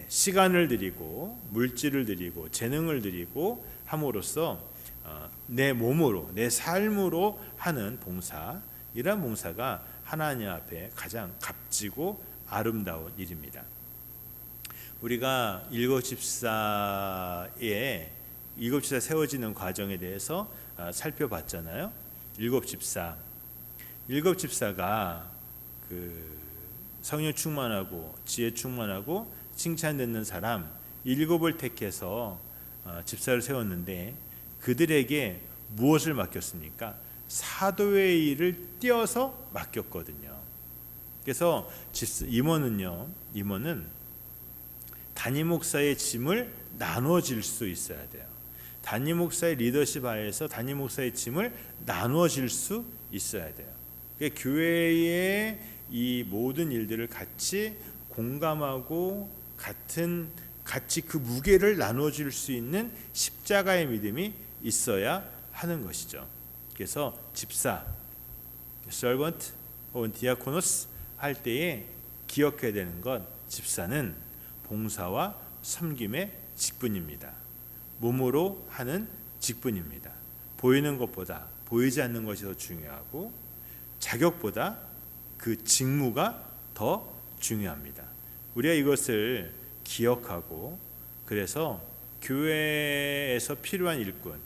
시간을 드리고 물질을 드리고 재능을 드리고 함으로써 내 몸으로 내 삶으로 하는 봉사, 이러한 봉사가 하나님 앞에 가장 값지고 아름다운 일입니다. 우리가 일곱집사 세워지는 과정에 대해서 살펴봤잖아요. 일곱집사가 그 성령 충만하고 지혜 충만하고 칭찬 듣는 사람 7을 택해서 집사를 세웠는데 그들에게 무엇을 맡겼습니까? 사도의 일을 띄어서 맡겼거든요. 그래서 임원은 단임 목사의 짐을 나눠질 수 있어야 돼요. 단임 목사의 리더십 하에서 단임 목사의 짐을 나눠질 수 있어야 돼요. 그러니까 교회의 이 모든 일들을 같이 공감하고 같이 그 무게를 나눠줄 수 있는 십자가의 믿음이 있어야 하는 것이죠. 그래서 집사, servant 혹은 디아코노스 할 때에 기억해야 되는 것, 집사는 봉사와 섬김의 직분입니다. 몸으로 하는 직분입니다. 보이는 것보다 보이지 않는 것이 더 중요하고 자격보다 그 직무가 더 중요합니다. 우리가 이것을 기억하고 그래서 교회에서 필요한 일꾼,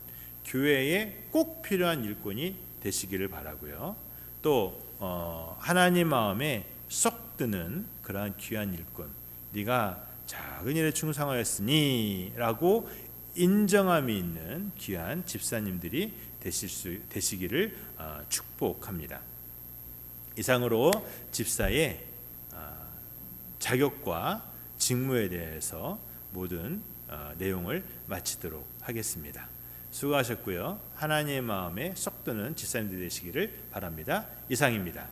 교회에 꼭 필요한 일꾼이 되시기를 바라고요. 또 하나님 마음에 쏙 드는 그러한 귀한 일꾼, 네가 작은 일에 충성하였으니 라고 인정함이 있는 귀한 집사님들이 되시기를 축복합니다. 이상으로 집사의 자격과 직무에 대해서 모든 내용을 마치도록 하겠습니다. 수고하셨고요. 하나님의 마음에 쏙 드는 집사님들 되시기를 바랍니다. 이상입니다.